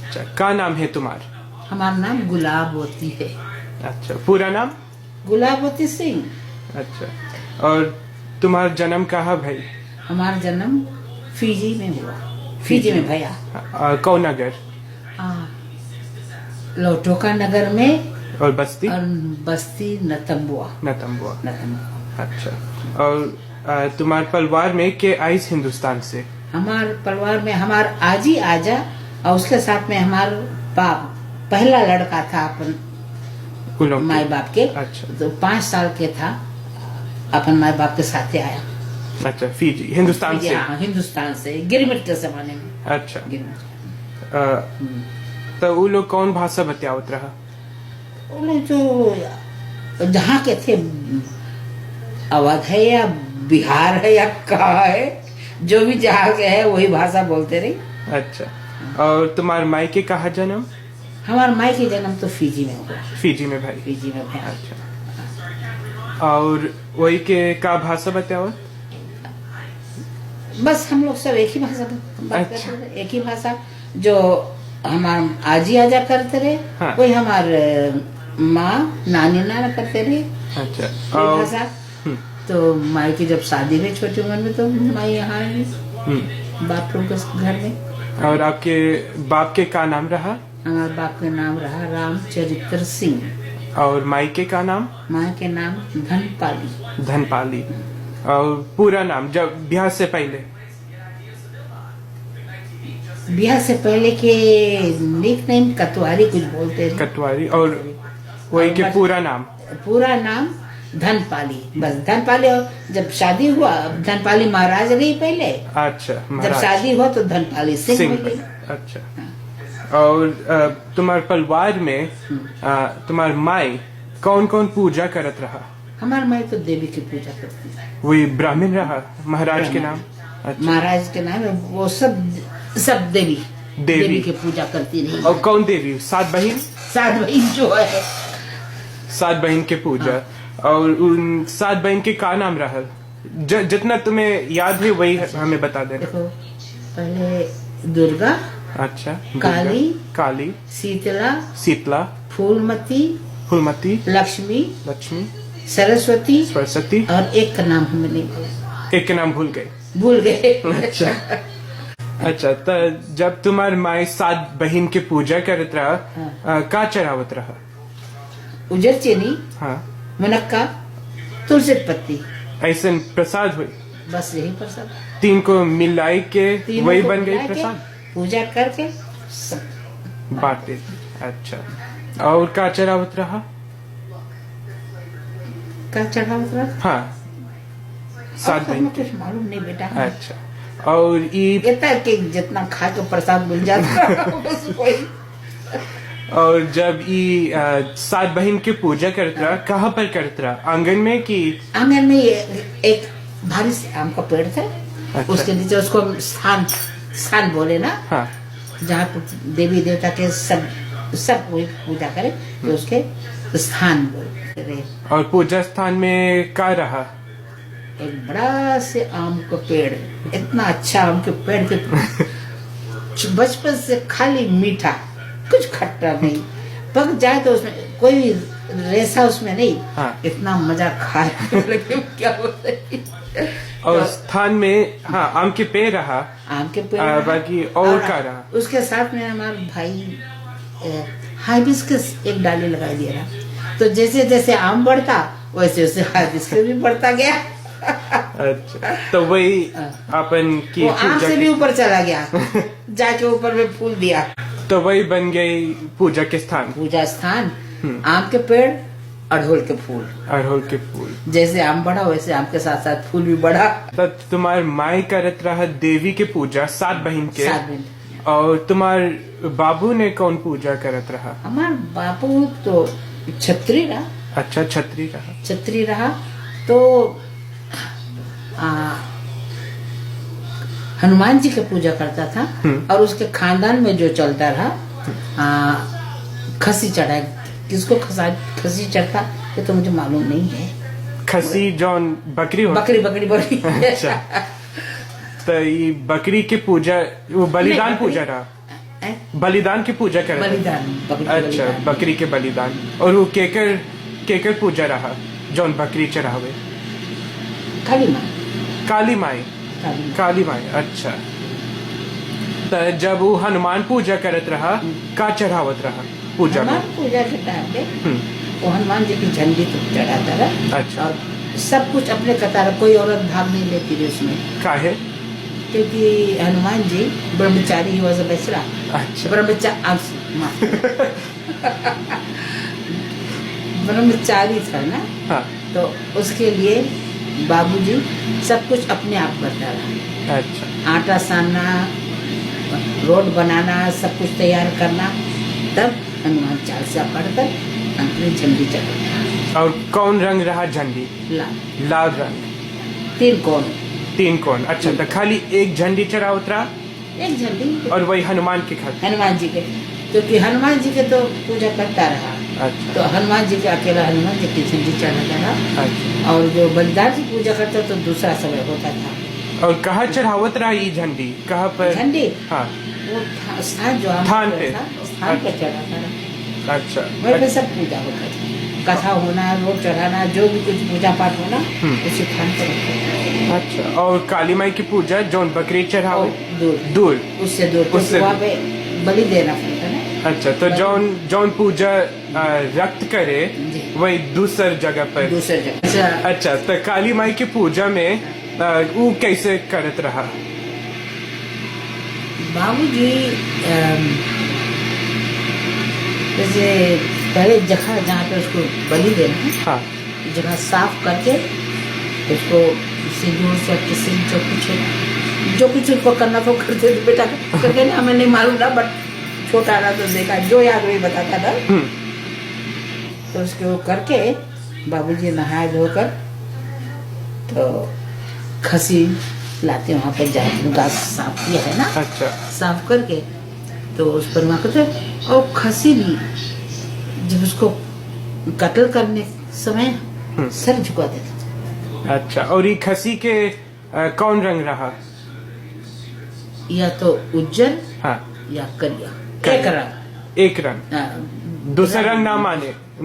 अच्छा, क्या नाम है तुम्हारा? हमारा नाम गुलाबवती है। अच्छा, पूरा नाम? गुलाबवती सिंह। अच्छा, और तुम्हारा जन्म कहाँ भाई? हमारा जन्म फिजी में हुआ। फिजी में भैया। कौन नगर? लोटोका नगर में। और बस्ती? और बस्ती नतम्बुआ। नतम्बुआ। अच्छा, और तुम्हारे परिवार में के आइस हिंदुस्तान से? हमारे परिवार में हमार आजी आजा और उसके साथ में हमार बाप पहला लड़का था अपन माई बाप के। अच्छा, तो 5 साल के था अपन माई बाप के साथ आया। अच्छा, फिजी हिंदुस्तान से? हाँ, हिंदुस्तान से गिरमिट के जमाने में। अच्छा, तो वो लोग कौन भाषा बतियावत रहा? वो लोग जो जहाँ के थे, अवध है या बिहार है या कहाँ है, जो भी जहाँ के है वही भाषा बोलते रही। अच्छा, और तुम्हारे माई के कहाँ जन्म? हमारे माई के जन्म तो फिजी में हुआ। फिजी में भाई? फिजी में भाई। अच्छा, और वही के का भाषा बताओ? बस हम लोग सब एक ही भाषा बात करते थे। एक ही भाषा जो हमारे आजी आजा करते रहे। हाँ। वही हमारे माँ नानी नाना करते रहे। अच्छा, भाषा। तो माई की जब शादी हुई छोटी उम्र में तो माई यहाँ आई बाप लोग के घर में। और आपके बाप के का नाम रहा? हमारे बाप का नाम रहा रामचरित्र सिंह। और माई के का नाम? माई के नाम धनपाली। धनपाली। और पूरा नाम जब ब्याह से पहले? ब्याह से पहले के निक नेम कटवारी कुछ बोलते थे। कटवारी। और वही के पूरा नाम? पूरा नाम धनपाली। बस धनपाली। और जब शादी हुआ धनपाली महाराज रही पहले। अच्छा, जब शादी हुआ तो धनपाली सिंह। अच्छा, और तुम्हारे परिवार में तुम्हारे माई कौन कौन पूजा करत रहा? हमारे माई तो देवी की पूजा करती है। वही ब्राह्मण रहा? महाराज के नाम? अच्छा। महाराज के नाम वो सब देवी की पूजा करती रही। और कौन देवी? 7 बहन? 7 बहन जो है। 7 बहन के पूजा। हाँ। और उन 7 बहन के का नाम रहा? जितना तुम्हें याद है वही हमें बता दे। देखो, पहले दुर्गा। अच्छा, काली, शीतला, फूलमती, लक्ष्मी, सरस्वती, और एक का नाम हमें नहीं पता। एक का नाम भूल गए। अच्छा, अच्छा, तो जब तुम्हारे माई 7 बहन के पूजा करत रहा। हाँ। का चढ़ावत रहा? उजर चीनी। हाँ। मुनक्का, तुलसी पत्ती। ऐसे प्रसाद हुई? बस यही प्रसाद 3 को मिलाई के वही बन गई प्रसाद। पूजा करके बांटे। अच्छा, और का चढ़ावत रहा? हाँ, 7 बहन के। कुछ मालूम नहीं बेटा। अच्छा, और जितना खा के प्रसाद मिल जाता बस वही। और जब 7 बहन की पूजा करता रहा, कहाँ पर करता रहा? आंगन में कि? आंगन में एक भारी से आम का पेड़ था। अच्छा। उसके नीचे उसको स्थान बोले ना। हाँ। जहाँ देवी देवता के सब वही पूजा करे तो उसके स्थान बोले। और पूजा स्थान में क्या रहा? एक बड़ा से आम का पेड़, इतना अच्छा आम के पेड़ के बचपन से खाली मीठा, कुछ खट्टा नहीं, पक जाए तो उसमें कोई रेसा उसमें नहीं। हाँ। इतना मजा खाए क्या बोलते। और स्थान में हाँ आम के पेड़ रहा। आम के पेड़ बाकी और क्या रहा? उसके साथ में हमारे भाई हाइबिस्कस एक डाली लगा दिया रहा। तो जैसे जैसे आम बढ़ता वैसे वैसे हाइबिस्कस भी बढ़ता गया। अच्छा, तो वही अपन की आम से भी ऊपर चला गया। जाके ऊपर में फूल दिया तो वही बन गई पूजा के स्थान। पूजा स्थान आम के पेड़, अड़हुल के फूल। अड़हुल के फूल। जैसे आम बढ़ा वैसे आम के साथ साथ फूल भी बढ़ा। तो तुम्हारे माई करत रहा देवी के पूजा 7 बहन के। 7 बहन। और तुम्हारे बाबू ने कौन पूजा करत रहा? हमारे बाबू तो छत्री रहा। अच्छा, छत्री रहा। तो हनुमान जी की पूजा करता था। और उसके खानदान में जो चलता रहा खसी चढ़ाए। किसको खसी चढ़ता ये तो मुझे मालूम नहीं है। खसी जौन बकरी हो? बकरी। अच्छा। तो ये बकरी की पूजा वो बलिदान पूजा रहा? हैं? बलिदान की पूजा करे थे? बलिदान, बकरी के अच्छा, बलिदान। बकरी के बलिदान। और वो केकर केकर पूजा रहा जौन बकरी चढ़ावे? काली माँ, काली माई। काली माँ। काली माई, अच्छा। तो जब वो हनुमान पूजा करत रहा, का चढ़ावत रहा पूजा में? हनुमान पूजा के टाइम पे हम्म, वो हनुमान जी की झंडी तो चढ़ाता रहा। अच्छा। और सब कुछ अपने कतार, कोई औरत भाग नहीं लेती थी उसमें, काहे? क्योंकि हनुमान जी ब्रह्मचारी, ही वॉज अ बेसरा अच्छा। ब्रह्मचारी था ना, हाँ, तो उसके लिए बाबूजी सब कुछ अपने आप करता रहा। अच्छा। आटा सानना, रोड बनाना, सब कुछ तैयार करना, तब हनुमान चालीसा पढ़कर अपनी झंडी चढ़ाता। और कौन रंग रहा झंडी? लाल, लाल रंग। 3 कोण। 3 कोण, अच्छा। तो खाली एक झंडी चढ़ावत रहा एक झंडी और वही हनुमान के खातिर? हनुमान जी के, क्योंकि हनुमान जी के तो पूजा करता रहा, अच्छा, तो हनुमान जी के अकेला हनुमान जी की झंडी चढ़ाता रहा। अच्छा। और जो बलिदान की पूजा करता तो दूसरा समय होता था। और कहाँ चढ़ावत रहा ये झंडी? कहाँ पर? झंडी हाँ, वो स्थान जो हम स्थान पे। था, स्थान पे चढ़ाता रहा। अच्छा। वहीं पे सब पूजा होता था, कथा होना, रोड चढ़ाना, जो भी कुछ पूजा पाठ होना उसी स्थान पर होता था। अच्छा। और काली माई की पूजा जौन बकरी चढ़ावे? और दूर, दूर। उससे दूर, उससे क्योंकि वहाँ पे बलि देना पड़ता ना। अच्छा, तो जौन जौन पूजा रक्त करे जी। वही दूसर जगह पर? दूसरे जगह। अच्छा, तो काली माई की पूजा में वो कैसे करत रहा? बाबूजी जैसे पहले जगह जहाँ पे उसको बलि देना है, हाँ, जगह साफ करके उसको सिंदूर से किसी जो कुछ उसको करना तो करते थे बेटा, करके ना हमें नहीं मालूम था, बट छोटा रहा तो देखा, जो याद वही बताता था। तो उसके वो करके बाबूजी नहाए धोकर तो खसी लाते वहाँ पे जाके घास साफ किया है ना, अच्छा, साफ करके तो उस पर वहाँ करते, और खसी भी जब उसको कत्ल करने समय सर झुका देता था। अच्छा। और ये खसी के कौन रंग रहा? या तो उज्जर हाँ, या करिया, करिया। एक रंग। एक रंग, दूसरा रंग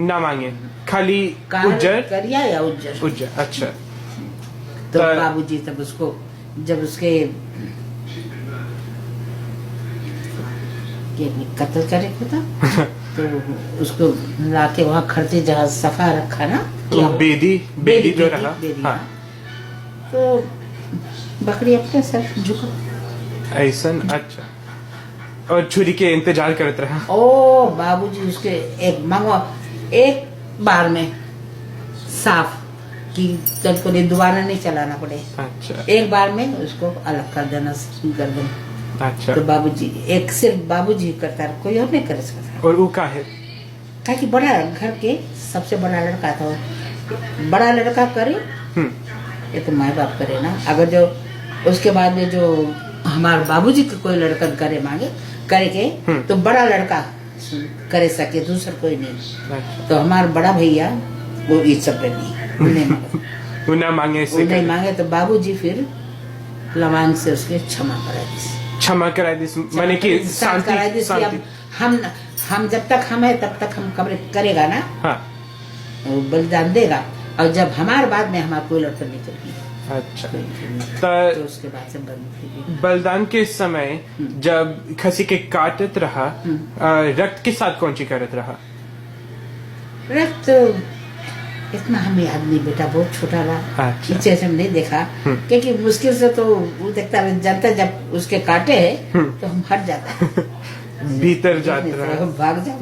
ना मांगे, खाली उज्जर। करिया या उज्जर। उज्जर, अच्छा। तो तो- बाबूजी तब उसको जब उसके कत्ल करे था तो उसको लाके वहाँ खड़ते जहाँ सफा रखा ना, वो बेदी जो रहा। बेदी, हाँ, तो बकरी अपने सर झुका। ऐसन, अच्छा। और छुरी के इंतजार करत रहा? ओ बाबूजी उसके एक बार में साफ कि कल को दोबारा नहीं चलाना पड़े, अच्छा, एक बार में उसको अलग कर देना गर्दन। अच्छा। तो बाबूजी, एक सिर्फ बाबूजी करता रहा, कोई और नहीं कर सकता। और वो का है? क्या कि बड़ा घर के सबसे बड़ा लड़का था वो। बड़ा लड़का करे ये तो माँ बाप करे ना, अगर जो उसके बाद में जो हमारे बाबूजी के कोई लड़का करे मांगे करके तो बड़ा लड़का करे सके, दूसरा कोई नहीं। अच्छा। तो हमारा बड़ा भैया वो ये सब पे नहीं, उन्हें वो ना मांगे वो ऐसे नहीं मांगे, तो बाबूजी फिर लवांग से उसके क्षमा करा दी, क्षमा करा दी, माने कि करा दी। शांति। हम जब तक हम है तब तक हम कब्र करेगा ना, हाँ, वो बलिदान देगा, और जब हमारे बाद में हमारा कोई लड़का नहीं चलेगी, अच्छा। तो तो उसके बाद से बंद। बलिदान के समय जब खसी के काटत रहा, रक्त के साथ कौन सी करत रहा? रक्त इतना हमें याद नहीं बेटा, बहुत छोटा रहा, अच्छा। पीछे से हम नहीं देखा, क्योंकि मुश्किल से तो वो देखता है, जनता जब उसके काटे है तो हम हट जाता है, भीतर जात रहा। हम भाग जाओ।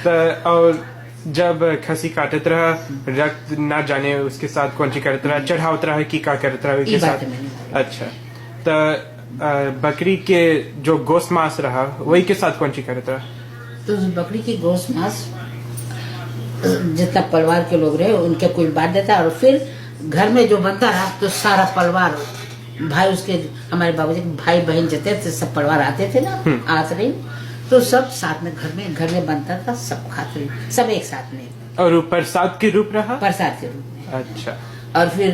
तो और जब खसी काटत रहा, रक्त ना जाने उसके साथ कौन सी करत रहा, चढ़ावत रहा कि का करत रहा के ये बात साथ? मैंने नहीं मालूम। अच्छा। तो बकरी के जो गोश्त मांस रहा वही के साथ कौन सी करत रहा? तो उस बकरी की गोश्त मांस जितना परिवार के लोग रहे उनके कोई बांट देता, और फिर घर में जो बनता रहा तो सारा परिवार, भाई उसके, हमारे बाबूजी के भाई बहन जितने थे सब परिवार आते थे ना, आते रहे, तो सब साथ में घर में बनता था, सब खाते रहे, सब एक साथ में। और वो प्रसाद के रूप रहा? प्रसाद के रूप में। अच्छा। और फिर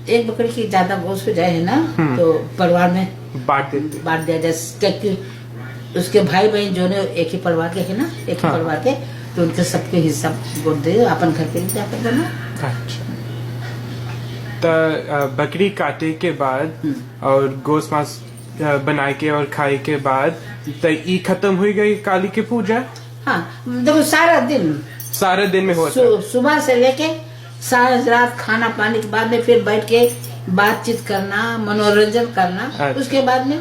एक बकरी की ज्यादा गोश्त हो जाए है ना, तो परिवार में बांट देते? बांट दिया जाए, क्योंकि उसके भाई बहन जो ने एक ही परिवार के है ना, एक ही हाँ। परिवार के, तो उनके सबके हिस्सा गोद दे अपन घर पे जाकर देना। अच्छा। तो बकरी काटे के बाद और गोश्त मांस बनाए के और खाए के बाद तो ई खत्म हुई गई काली की पूजा। हाँ देखो सारा दिन में होता है। सुबह से लेके सारा रात खाना पानी के बाद में फिर बैठ के बातचीत करना, मनोरंजन करना। अच्छा। उसके बाद में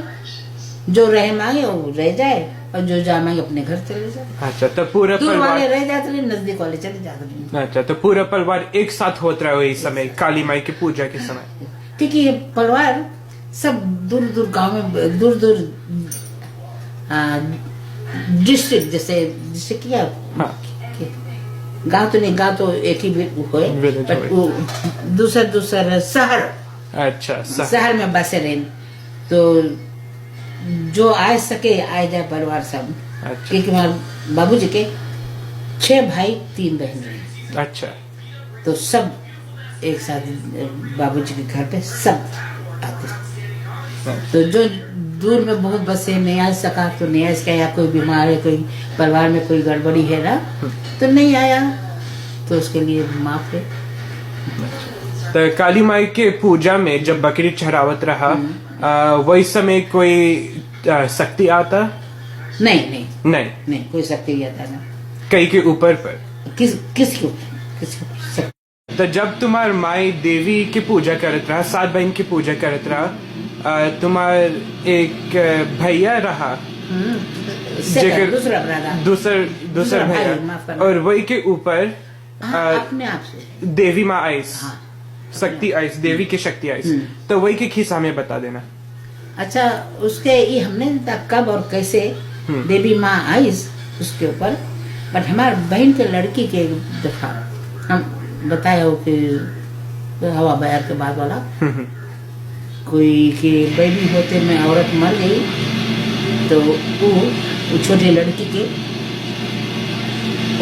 जो रह मांगे वो रह जाए और जो जा मांगे अपने घर चले जाए। अच्छा, तो पूरा दूर वाले परिवार। रह जाते नहीं, नजदीक वाले चले जाते नहीं। अच्छा, तो पूरा परिवार एक साथ होता है इस समय काली माई की पूजा के समय। क्योंकि ये परिवार सब दूर दूर गांव में, दूर दूर डिस्ट्रिक्ट, जैसे डिस्ट्रिक्ट क्या हाँ। गांव तो नहीं, गांव तो एक ही Village बट वो दूसरा शहर, अच्छा, शहर में बसे रहे, तो जो आ सके आ जाए परिवार सब। अच्छा। क्योंकि हमारे बाबूजी के 6 भाई 3 बहन रहे, अच्छा। तो सब एक साथ बाबूजी के घर पे सब आते। तो जो दूर में बहुत बसे नहीं आ सका तो नहीं आ सका, या कोई बीमार है, कोई परिवार में कोई गड़बड़ी है ना, तो नहीं आया, तो उसके लिए माफ है। तो काली माई के पूजा में जब बकरी चढ़ावत रहा वही समय कोई शक्ति आता? नहीं नहीं नहीं, नहीं, कोई शक्ति नहीं आता ना। कई के ऊपर पर किसको तो जब तुम्हार माई देवी की पूजा करत रहा, 7 बहन की पूजा करत रहा, तुम्हार एक भैया रहा दूसरा ब्रदर, दूसरा भाई, माफ भैया, करना। और वही के ऊपर अपने आप से देवी माँ आइस, हाँ। शक्ति आइस, देवी की शक्ति आइस। तो वही के खिस्सा में बता देना। अच्छा, उसके ये हमने कब और कैसे देवी माँ आई उसके ऊपर, बट हमारे बहन के लड़की के दफा हम बताया हो कि हवा बयार के बाद वाला कोई के बेबी होते में औरत मर गई, तो वो छोटी लड़की के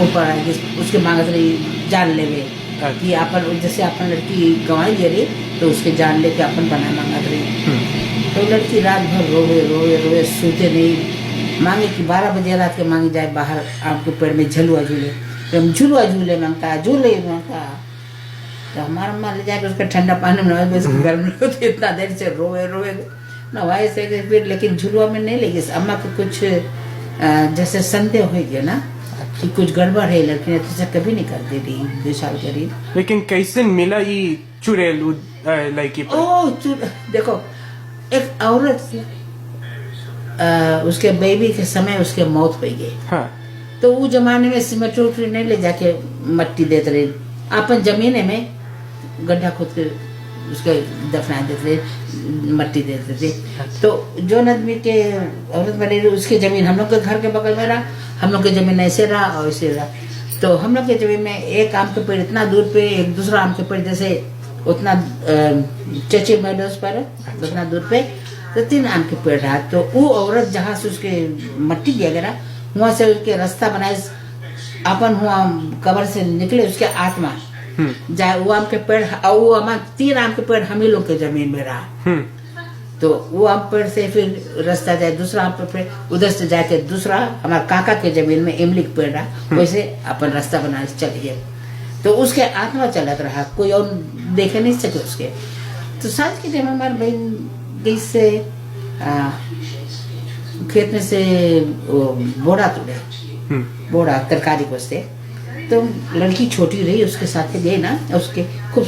ऊपर आई, उसके मांगत रही जान लेवे कि अपन, जैसे अपन लड़की गंवाई दे रही तो उसके जान लेके अपन बना मांगत रही। तो लड़की रात भर रोवे रोवे रोवे, सोते नहीं, मांगे कि 12 बजे रात के मांगी जाए बाहर आम के पेड़ में झलुआ झूले, तो हम झुलुआ झूले मांगता, झूले मांगता, तो हमारा माँ ले जाकर उसका ठंडा पानी में नहाए, गर्म नहीं होती, इतना देर से रोवे रोवे नवाए से फिर, लेकिन झुलुआ में नहीं लेगी। अम्मा को कुछ जैसे संदेह हो गया ना कि कुछ गड़बड़ है, लड़की ने तुझे कभी नहीं कर दे रही 2 साल करीब। लेकिन कैसे मिला ये चुड़ैल लड़की पर? देखो, एक औरत उसके बेबी के समय उसके मौत हो गई। हाँ। तो वो जमाने में सीमेंट उठ नहीं ले जाके मट्टी देते रहे, अपन जमीने में गड्ढा खोद के उसके दफना देते थे, मट्टी देते थे। तो जो आदमी के औरत बनी रही उसकी जमीन हम लोग के घर के बगल में रहा, हम लोग की जमीन ऐसे रहा और ऐसे रहा। तो हम लोग की जमीन में एक आम के पेड़ इतना दूर पे, एक दूसरा आम के पेड़ जैसे उतना चचे मेडोस पर उतना दूर पे, तो 3 आम के पेड़ रहा। तो वो औरत जहाँ से उसके मट्टी दिया गया वहां से उसके रास्ता बनाए, अपन हुआ कब्र से निकले उसके आत्मा जाए वो आम के पेड़, और वो 3 आम के पेड़ हम ही लोग के जमीन में रहा। तो वो आम पेड़ से फिर रास्ता जाए दूसरा आम पेड़, उधर से जाके दूसरा हमारे काका के जमीन में इमली के पेड़ रहा, वैसे अपन रास्ता बना चले गए। तो उसके आत्मा चलत रहा, कोई और देखे नहीं सके उसके। तो सांझ के टाइम हमारे बहन गई से खेत में से बोड़ा तोड़े, बोड़ा तरकारी को से। तो लड़की छोटी रही, उसके साथ गई ना, उसके खूब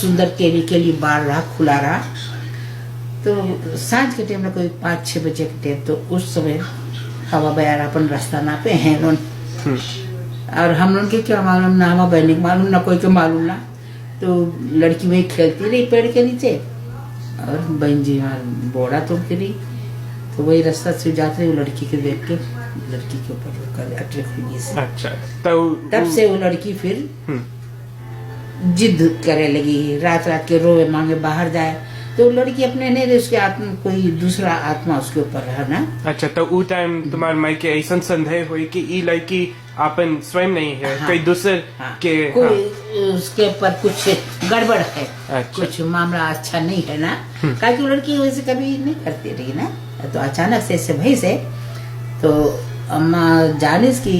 सुंदर केली बार रहा, खुला रहा। तो सांझ के टाइम में कोई 5-6 बजे के टाइम, तो उस समय हवा बयार अपन रास्ता ना पे हैं लोन, और हम लोग के क्या मालूम ना, हमारा बहन को मालूम ना, कोई को मालूम ना। तो लड़की वही खेलती रही पेड़ के नीचे, और बहन जी वहाँ बोड़ा तोड़ती रही। तो वही रास्ता से जाते रही, लड़की के देख के लड़की के ऊपर अट्रैक्ट हुई। अच्छा, तो तब से वो लड़की फिर जिद करे लगी, रात रात के रोवे मांगे बाहर जाए। तो लड़की अपने नहीं रही, उसके आत्मा कोई दूसरा आत्मा उसके ऊपर रहा ना। अच्छा, तो वो टाइम तुम्हारे माई के ऐसा संदेह हुई कि ये लड़की आपन स्वयं नहीं है, कोई दूसरे के कोई उसके ऊपर कुछ गड़बड़ है। अच्छा। कुछ मामला अच्छा नहीं है ना, क्योंकि लड़की वैसे कभी नहीं करती रही ना। तो अचानक से ऐसे भाई से तो अम्मा जानिस की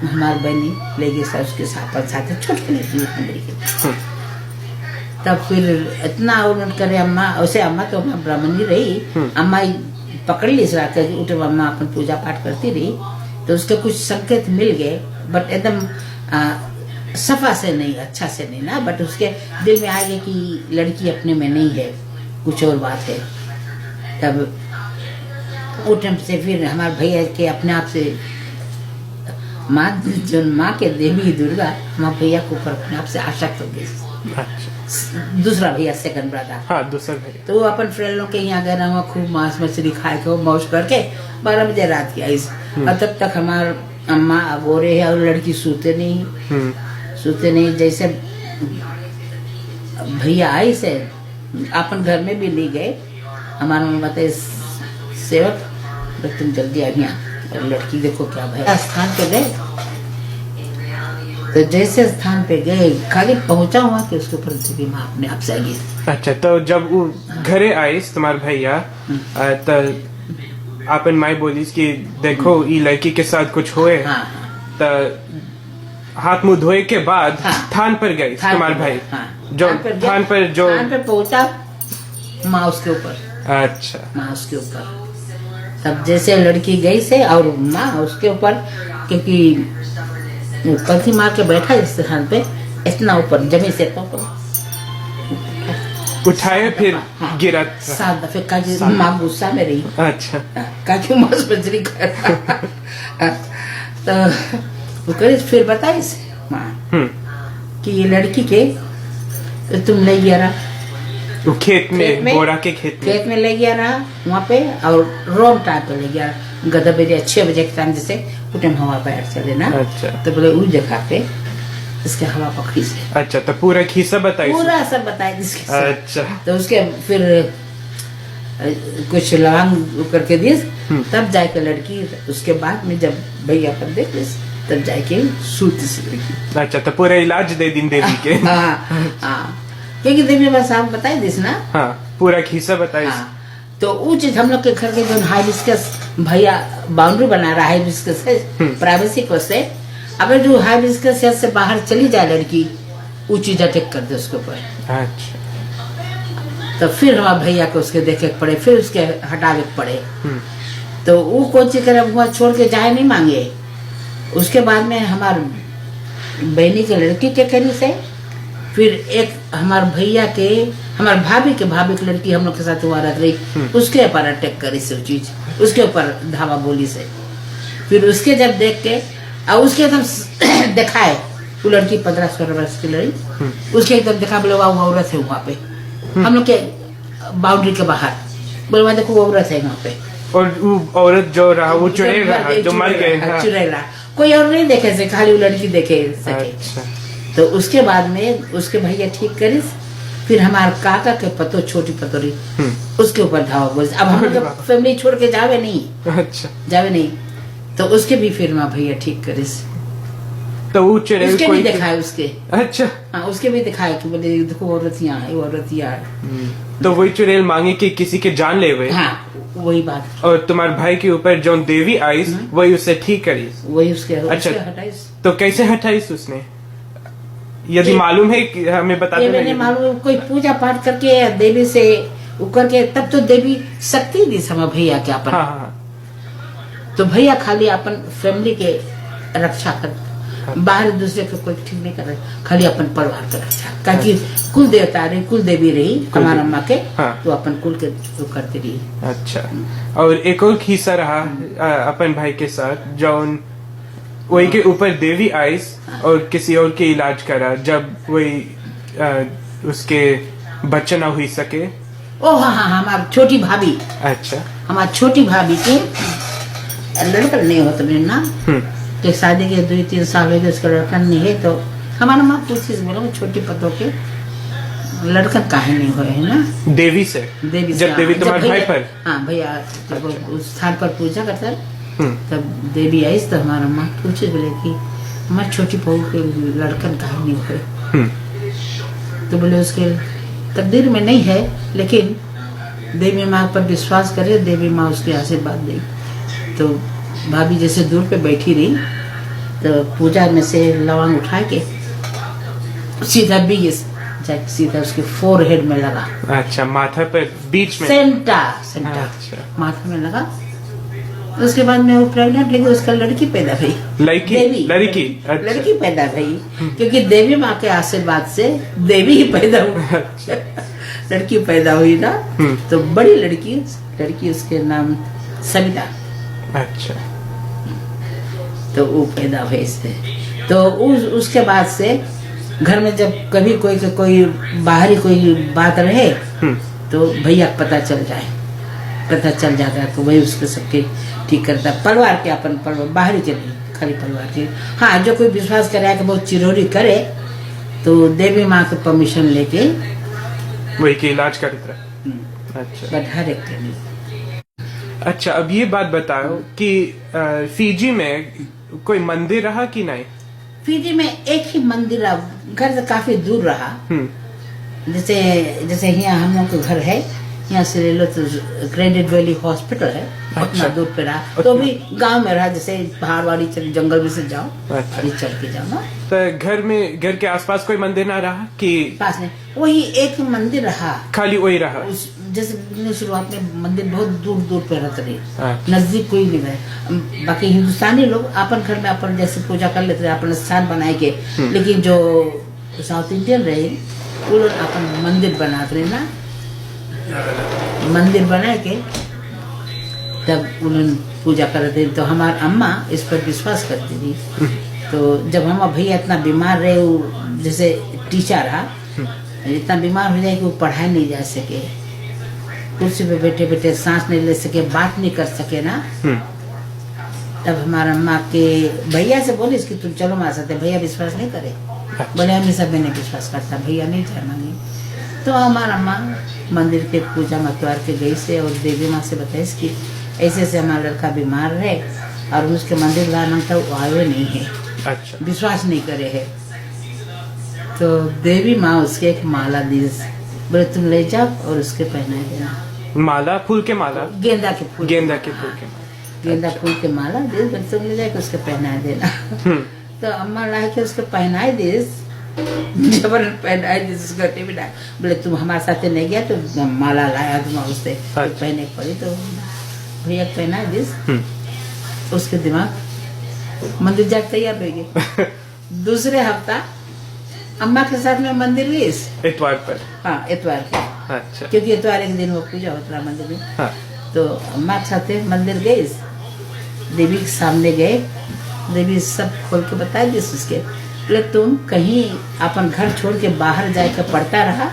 हमारी बहनी ले गई सर उसके साथ छोटी लड़की उतनी बड़ी की। तब फिर इतना उन्होंने करे अम्मा, वैसे अम्मा तो अम्मा ब्राह्मणी रही, अम्मा पकड़ ली इस रात के उठे, अम्मा अपन पूजा पाठ करती रही, तो उसके कुछ संकेत मिल गए, बट एकदम सफा से नहीं, अच्छा से नहीं ना, बट उसके दिल में आ गया कि लड़की अपने में नहीं है, कुछ और बात है। तब उठने से फिर हमारे भैया के अपने आप से माँ, जो माँ के देवी दुर्गा हमारे भैया के ऊपर अपने आप से आसक्त हो गई। दूसरा भैया सेकंड ब्रदर, हाँ दूसरा भैया, तो वो अपन फ्रेंडों के यहाँ गए ना, खूब मांस मछली खाए के मौज करके 12 बजे रात की आई। और तब तक हमार अम्मा गोरे है और लड़की सोते नहीं। जैसे भैया आई से अपन घर में भी ले गए, हमारा मम्मा बताए सेवक तुम जल्दी आ गया, और लड़की देखो क्या भैया स्थान पे गए। तो जैसे स्थान पे गए खाली पहुंचा हुआ कि उसके ऊपर देवी माँ अपने आप से आ गई। अच्छा, तो जब वो घरे आई तुम्हारे भैया, तो आपन माई बोलीस कि देखो ये लड़की के साथ कुछ होए, तो हाथ मुंह धोए के बाद थान पर गई तुम्हारे भाई, जो थान पर पहुंचा माँ उसके ऊपर। अच्छा, माँ उसके ऊपर तब जैसे लड़की गई से और माँ उसके ऊपर, क्योंकि कल्थी मार के बैठा इस स्थान पे, इतना ऊपर जमीन से तो उठाए फिर गिरा 7 दफे का माँ गुस्सा में रही। अच्छा, काकी मांस मछली तो वो करे फिर बताई माँ कि ये लड़की के तो तुम ले गया रहा वो खेत में बोरा के खेत में ले गया रहा वहाँ पे, और रोम टाइम पे ले गया गदा बजे 6 बजे के टाइम जैसे उठे हवा पैर चले ना। अच्छा, तो बोले उस जगह पे इसके हवा पकड़ी से। अच्छा, तो पूरा खिस्सा बताई, पूरा सब बताई इसके। अच्छा, तो उसके फिर कुछ लवांग करके दी, तब जाके लड़की, उसके बाद में जब भैया पर देख तब जाके सूती सी लड़की। अच्छा, तो पूरा इलाज दे दिन देवी के। हाँ, क्योंकि देवी बस आप बताई दिस ना। हाँ, पूरा खिस्सा बताई। तो वो चीज हम लोग के घर के जो हाइबिस्कस भैया बाउंड्री बना रहा है हाइबिस्कस से प्राइवेसी को से, अगर जो हाइबिस्कस से बाहर चली जाए लड़की, वो चीज अटैक कर दे उसके ऊपर। अच्छा, तो फिर हमारे भैया को उसके देखे पड़े, फिर उसके हटावे पड़े। तो वो कोई चीज करे वहाँ छोड़ के जाए नहीं मांगे। उसके बाद में हमारे बहनी के लड़की के करी से, फिर एक हमारे भैया के, हमारे भाभी की लड़की हम लोग के साथ हुआ रह रही, उसके ऊपर अटैक करी से चीज, उसके ऊपर धावा बोली से। फिर उसके जब देख के और उसके एकदम दिखाए, वो लड़की 15-16 वर्ष की लड़ी, उसके एकदम देखा, बोले वहाँ औरत है वहाँ पे, हम लोग के बाउंड्री के बाहर, बोले वहाँ देखो औरत है वहाँ पे। और वो औरत जो रहा वो चुड़ैल रहा, जो मर गए, चुड़ैल रहा, कोई और नहीं देखे से, खाली वो लड़की देखे सके। अच्छा, तो उसके बाद में उसके भैया ठीक करी, फिर हमारे काका के पतो छोटी पतोरी, उसके ऊपर धावा बोल। अब हम लोग फैमिली छोड़ के जावे नहीं। अच्छा, जावे नहीं, तो उसके भी फिर माँ भैया ठीक करी। तो वो चुड़ैल उसके भी दिखाए उसके। अच्छा, हाँ, उसके भी दिखाए कि बोले देखो औरत यहाँ है, औरत यहाँ। तो वही चुड़ैल मांगे कि किसी के जान ले हुए। हाँ, वही बात। और तुम्हारे भाई के ऊपर जो देवी आई, वही उसे ठीक करी, वही उसके। अच्छा, हटाई। तो कैसे हटाई उसने? यदि मालूम है कि हमें बता दो। मैंने मालूम, कोई पूजा पाठ करके देवी से उकर के, तब तो देवी शक्ति दी समय भैया के अपन। हाँ, तो भैया खाली अपन फैमिली के रक्षा कर, बाहर दूसरे को कोई ठीक नहीं कर रहे, खाली अपन परिवार का रक्षा, ताकि कुल देवता रही, कुल देवी रही हमारा अम्मा के। तो अपन कुल के तो करते रही। अच्छा, और एक और खिस्सा रहा अपन भाई के साथ, जो वही के ऊपर देवी आई और किसी और के इलाज करा, जब वही उसके बच्चा ना हुई सके। ओ हाँ, हमारी छोटी भाभी। अच्छा, हमारी छोटी भाभी के लड़का नहीं होता ना, कि शादी के 2-3 साल हो गए, उसका लड़का नहीं है। तो हमारा माँ पूछी बोलो छोटी पतों के लड़का काहे नहीं हुए है ना, देवी से। जब देवी तुम्हारे भाई पर, हाँ भैया जब उस स्थान पर पूजा करता, तब देवी आई, तो हमारा माँ पूछे बोले कि हमारी छोटी बहू के लड़कन काहे नहीं हुए। तो बोले उसके तकदीर में नहीं है, लेकिन देवी माँ पर विश्वास करे, देवी माँ उसके आशीर्वाद दे। तो भाभी जैसे दूर पे बैठी रही तो पूजा में से लवंग उठा के सीधा बीज जाके सीधा उसके फोरहेड में लगा। अच्छा, माथा पर बीच में? सेंटर अच्छा। माथा में लगा। उसके बाद में वो प्रेग्नेंट लेके उसका लड़की पैदा हुई। लड़की अच्छा। लड़की पैदा हुई क्योंकि देवी माँ के आशीर्वाद से देवी ही पैदा हुई। लड़की पैदा हुई ना, तो बड़ी लड़की उसके नाम सविता। अच्छा। तो वो पैदा हुए इससे। तो उसके बाद से घर में जब कभी कोई बाहरी कोई बात रहे तो भैया पता चल जाता है तो वही उसके सबके ठीक करता है। परिवार के अपन परिवार बाहरी के नहीं, खाली परिवार के। हाँ, जो कोई विश्वास करे कि बहुत चिरौरी करे तो देवी माँ के परमिशन लेके वही के इलाज करता है। अच्छा। हर एक के नहीं। अच्छा, अब ये बात बताओ कि फिजी में कोई मंदिर रहा कि नहीं? फिजी में एक ही मंदिर रहा, घर से काफी दूर रहा। जैसे यहाँ हम लोग का घर है, यहाँ से ले लो तो ग्रेनेड वैली हॉस्पिटल है। अच्छा। उतना दूर पे रहा। तो भी गांव में रहा, जैसे पहाड़वाड़ी जंगल में से जाओ। अच्छा। अभी चल के जाओ ना। तो घर के आसपास कोई मंदिर ना रहा कि? पास में वही एक मंदिर रहा, खाली वही रहा। जैसे शुरुआत में मंदिर बहुत दूर दूर पे रहते रहे। अच्छा। नजदीक कोई नहीं है। बाकी हिंदुस्तानी लोग अपन घर में अपन जैसे पूजा कर लेते रहे, अपन स्थान बनाए के। लेकिन जो साउथ इंडियन रहे वो लोग अपन मंदिर बनाते रहे ना, मंदिर बना के तब उन्होंने पूजा करते। तो हमारी अम्मा इस पर विश्वास करती थी। तो जब हमारा भैया इतना बीमार रहे, वो जैसे टीचर रहा, इतना बीमार हो जाए कि वो पढ़ाई नहीं जा सके, कुर्सी पे बैठे बैठे सांस नहीं ले सके, बात नहीं कर सके ना, तब हमारा अम्मा के भैया से बोले कि तुम चलो हमारे साथ। भैया विश्वास नहीं करे। बोले हम सब मैंने विश्वास करता, भैया नहीं जाना नहीं। तो हमारा अम्मा मंदिर के पूजा मतवार के गई से और देवी माँ से बताई कि ऐसे ऐसे हमारा लड़का बीमार है और उसके मंदिर ला मांगता वो आए नहीं है। अच्छा। विश्वास नहीं करे है। तो देवी माँ उसके एक माला दी, बोले तुम ले जाओ और उसके पहना देना। माला? फूल के माला? गेंदा के फूल के माला दे, बोले तुम ले जाके उसके पहना देना। तो अम्मा ला के उसके पहनाए दे, जबर पहनाए दे उसका। बोले तुम हमारे साथ नहीं गया तो माला लाया तुम उससे पहने पड़ी। तो भैया पहना दिस, उसके दिमाग मंदिर जाके तैयार हो गए। दूसरे हफ्ता अम्मा के साथ में मंदिर गई इतवार पर। हाँ, इतवार पे। अच्छा। क्योंकि इतवार एक दिन वो पूजा होता है मंदिर में। हाँ। तो अम्मा के साथ मंदिर गई, देवी के सामने गए, देवी सब खोल के बता दी उसके। बोले तुम कहीं अपन घर छोड़ के बाहर जाके पढ़ता रहा,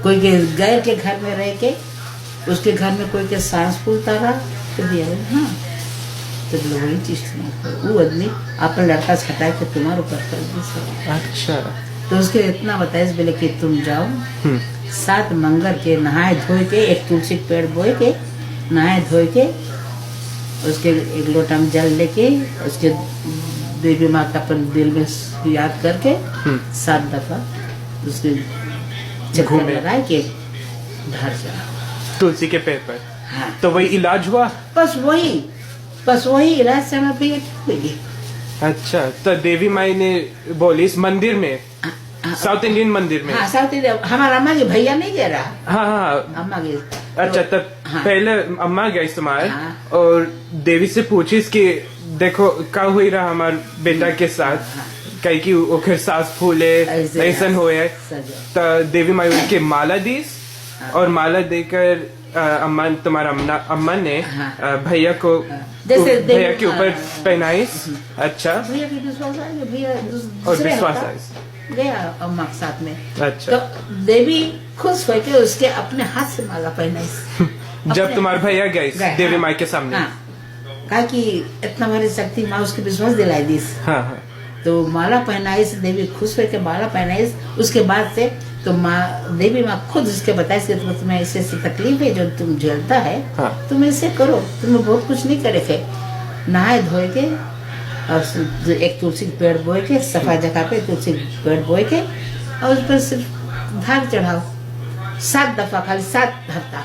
कोई के गैर के घर में रह के उसके घर में कोई के सांस फूलता रहा। तो दिया हाँ, तो वही चीज वो आदमी अपन लड़का से हटा के तुम्हारे ऊपर कर दी। अच्छा। तो उसके इतना बताइए बोले कि तुम जाओ 7 मंगर के नहाए धोए के, एक तुलसी पेड़ बोए के नहाए धोए के, उसके एक लोटा में जल लेके उसके देवी माँ का अपन दिल में याद करके 7 दफा उसके चक्कर लगाए के घर जा तुलसी के पेड़ पर। हाँ। तो वही इलाज हुआ? बस वही इलाज से हमें भैया ठीक हो गई। अच्छा। तो देवी माई ने बोली इस मंदिर में, साउथ इंडियन मंदिर में? हाँ, साउथ इंडियन। हमारा अम्मा के भैया नहीं गया रहा। हाँ, अम्मा गई। अच्छा। तब हाँ। पहले अम्मा गई तुम्हारे। हाँ। और देवी से पूछी कि देखो क्या हुई रहा हमारे बेटा के साथ। हाँ। कहीं की वो फिर सांस फूले ऐसा हुए। तो देवी माई उनके माला दी और माला देकर तुम्हारा अम्मा ने भैया को भैया के ऊपर पहनाई। अच्छा। भैया भी विश्वास आया, भैया और विश्वास आया गया अम्मा के साथ में। अच्छा। तो देवी खुश होके उसके अपने हाथ से माला पहनाई। जब तुम्हारे भैया गए देवी माई के सामने। हाँ, कहा कि इतना बड़ी शक्ति माँ उसके विश्वास दिलाई दी। हाँ, हाँ। तो माला पहनाई से देवी खुश होकर माला पहनाई। उसके बाद से तो माँ देवी माँ खुद उसके बताई कि तुम्हें ऐसे तकलीफ है जो तुम झेलता है। हाँ। तुम ऐसे करो, तुम्हें बहुत कुछ नहीं करे थे। नहाए धोए के और एक तुलसी पेड़ बोए के, सफा जगह पे तुलसी पेड़ बोए के और उस पर सिर्फ धाग चढ़ाओ 7 दफा, खाली 7 हफ्ता।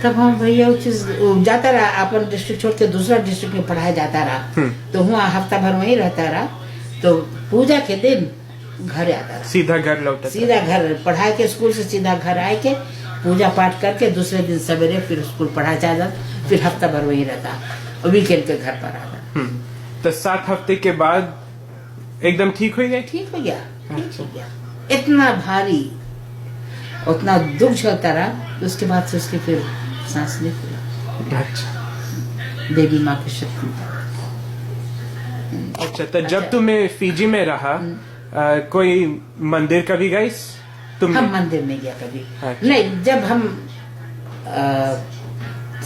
तब हम भैया वो चीज जाता रहा, अपन डिस्ट्रिक्ट छोड़ के दूसरा डिस्ट्रिक्ट में पढ़ाया जाता रहा, तो वहाँ हफ्ता भर वहीं रहता रहा। तो पूजा के दिन घर आता रहा, सीधा घर लौटा, सीधा घर पढ़ाई के स्कूल से सीधा घर आए के पूजा पाठ करके दूसरे दिन सवेरे फिर स्कूल पढ़ा जाता, फिर हफ्ता भर वहीं रहता और वीकेंड के घर पर आता। तो 7 हफ्ते के बाद एकदम ठीक हो गए? ठीक हो गया, ठीक हो गया। इतना भारी उतना दुख झेलता रहा, उसके बाद से उसकी फिर सांस नहीं खुला। अच्छा, देवी माँ की शक्ति। अच्छा, तो जब तुम्हें फिजी में रहा कोई मंदिर कभी गई तुम? हम मंदिर नहीं गया कभी। अच्छा। नहीं, जब हम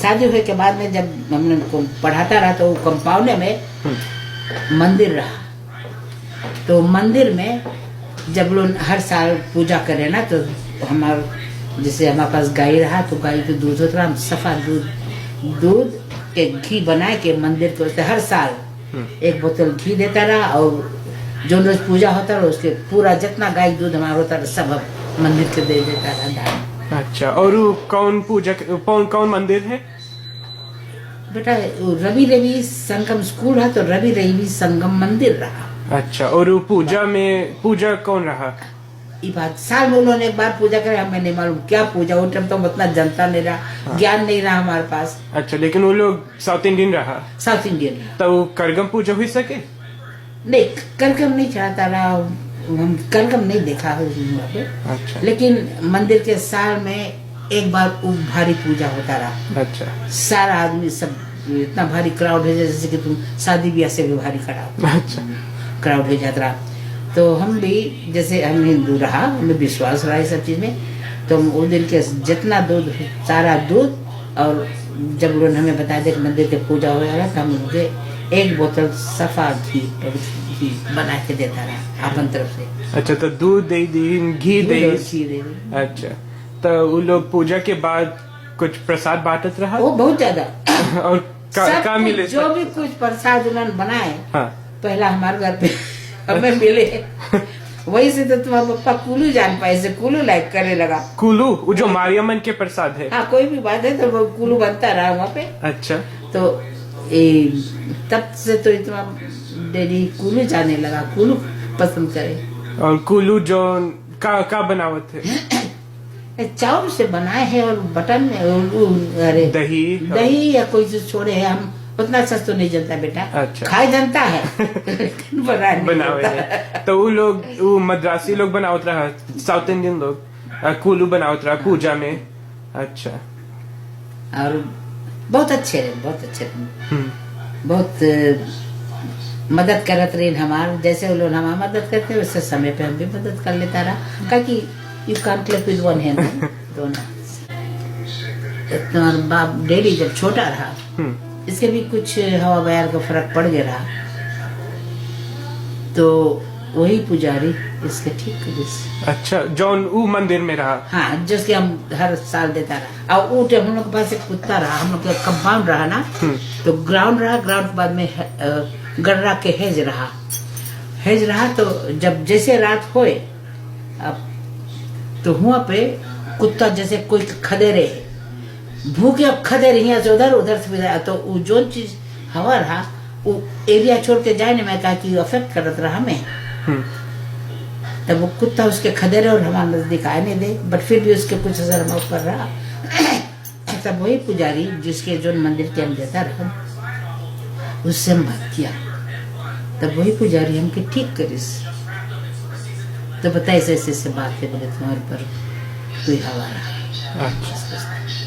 शादी हुए के बाद में जब हमने पढ़ाता रहा तो कंपाउंड में मंदिर रहा, तो मंदिर में जब लोग हर साल पूजा करे ना, तो हमारे जैसे हमारे पास गाय रहा तो गाय के दूध होता रहा, हम सफा दूध के घी बना के मंदिर को हर साल 1 बोतल घी देता रहा, और जो रोज पूजा होता रहा उसके पूरा जितना गाय दूध हमारा होता रहा सब मंदिर के दे देता रहा दान। अच्छा, और कौन पूजा कौन मंदिर है बेटा? रवि रवि संगम स्कूल है तो रवि रवि संगम मंदिर रहा। अच्छा, और पूजा कौन रहा? ये बात साल में उन्होंने एक बार पूजा करे, हमें नहीं मालूम क्या पूजा, वो टाइम तो उतना जनता नहीं रहा, ज्ञान नहीं रहा हमारे पास। अच्छा, लेकिन वो लोग साउथ इंडियन रहा? साउथ इंडियन रहा। तो करगम पूजा हुई सके? नहीं, करगम नहीं चढ़ाता रहा, हम करगम नहीं देखा वहाँ पे। अच्छा, लेकिन मंदिर के साल में एक बार भारी पूजा होता रहा। अच्छा, सारा आदमी सब इतना भारी क्राउड है जैसे कि तुम शादी ब्याह से भी भारी क्राउड हो जाता रहा। तो हम भी जैसे हम हिंदू रहा, हमें विश्वास रहा इस सब चीज में, तो हम वो दिन के जितना दूध, सारा दूध, और जब उन्होंने हमें बताया कि मंदिर के पूजा हो रहा था, हम मुझे 1 बोतल सफा घी बना के देता रहा अपन तरफ से। अच्छा, तो दूध दे दी, घी दे दी। अच्छा, तो वो लोग पूजा के बाद कुछ प्रसाद बांटत रहा? वो बहुत ज्यादा और का मिले? जो भी कुछ प्रसाद उन्होंने बनाए, हाँ, पहला हमारे घर पे हमें मिले। वही से तो तुम्हारा पप्पा कुलू जान पाए, से कुलू लाइक करने लगा। कुलू, वो जो मारियमन के प्रसाद है? हाँ, कोई भी बात है तो वो कुलू बनता रहा वहाँ पे। अच्छा, तो तब से तो इतना डैडी कुलू जाने लगा, कुलू पसंद करे। और कुलू जो का बनावत है? चावल से बनाए है और बटन में अरे दही या कोई चीज छोड़े है, हम उतना सच तो नहीं जानता बेटा। अच्छा, खाए जानता है लेकिन बनावे है। तो वो लोग, वो मद्रासी लोग बनावत रहा, साउथ इंडियन लोग कुलू बनावत रहा पूजा में। अच्छा, और बहुत अच्छे रहे, बहुत अच्छे रहे, बहुत मदद करत रहे हमार, जैसे वो लोग हमारा मदद करते उससे समय पे हम भी मदद कर लेता रहा, क्योंकि you can't clap with one hand, दोनों। तुम्हारा बाप डैडी जब छोटा रहा, इसके भी कुछ हवा बयार का फर्क पड़ गया रहा, तो वही पुजारी इसके ठीक कर। अच्छा, जॉन वो मंदिर में रहा? हाँ, जिसके हम हर साल देता रहा। और ऊँट हम लोग के पास एक कुत्ता रहा, हम लोग का कंपाउंड रहा ना, तो ग्राउंड रहा, ग्राउंड के बाद में गडरा के हेज रहा। तो जब जैसे रात होए, अब तो हुआ पे कुत्ता जैसे कोई खदेरे भूखे, अब खदेरे यहाँ से उधर से भी, तो वो जो चीज हवा रहा वो एरिया छोड़ के जाए ना, मैं कहा कि अफेक्ट करत रहा हमें। तब वो कुत्ता उसके खदेरे और हमारे नजदीक आए नहीं दे, बट फिर भी उसके कुछ असर हम ऊपर रहा। तब वही पुजारी जिसके जो मंदिर के हम देता रहा, उससे हम बात किया, तब वही पुजारी हमके ठीक करिस, तो बताए ऐसे बात है, बोले तुम्हारे पर कोई हवा रहा। अच्छा,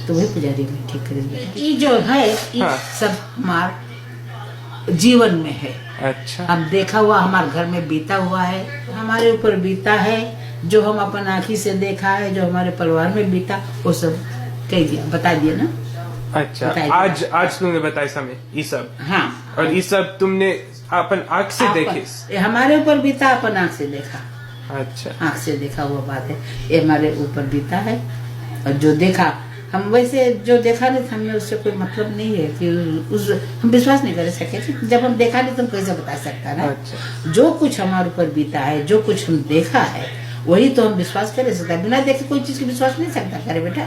तो वही पुजारी में ठीक करिस। ये जो है ये सब हमारे जीवन में है। अच्छा, अब देखा हुआ हमारे घर में बीता हुआ है, हमारे ऊपर बीता है, जो हम अपन आँखी से देखा है, जो हमारे परिवार में बीता, वो सब कह दिया, बता दिया ना। अच्छा, आज तुमने बताया समय ये सब? हाँ, और ये सब तुमने अपन आँख से देखे? हमारे ऊपर बीता, अपन आँख से देखा। अच्छा, आँख से देखा हुआ बात है, ये हमारे ऊपर बीता है। और जो देखा, हम वैसे जो देखा नहीं था, हमें उससे कोई मतलब नहीं है कि हम विश्वास नहीं कर सके। जब हम देखा नहीं तो हम कैसे बता सकता ना। अच्छा, जो कुछ हमारे ऊपर बीता है, जो कुछ हम देखा है, वही तो हम विश्वास कर सकते हैं। बिना देखे कोई चीज की विश्वास नहीं सकता करे बेटा।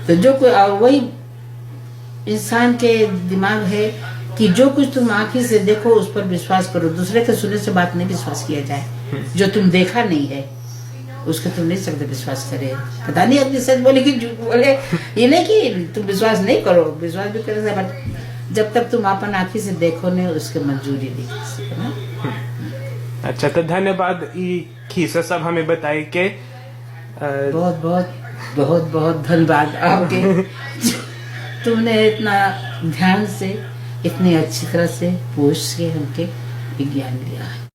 तो जो कोई, और वही इंसान के दिमाग है कि जो कुछ तुम आंखी से देखो उस पर विश्वास करो, दूसरे के सुनने से बात नहीं विश्वास किया जाए। जो तुम देखा नहीं है उसके तुम नहीं सकते विश्वास करे। पता नहीं आदमी सच बोले कि झूठ बोले, ये नहीं कि तुम विश्वास नहीं करो, विश्वास भी करे, बट जब तक तुम अपन आंखी से देखो नहीं उसके मंजूरी नहीं कर सकते ना। अच्छा, तो धन्यवाद ये खिस्सा सब हमें बताए के। बहुत बहुत बहुत बहुत धन्यवाद आपके। तुमने इतना ध्यान से, इतनी अच्छी तरह से पूछ के हमके विज्ञान दिया है।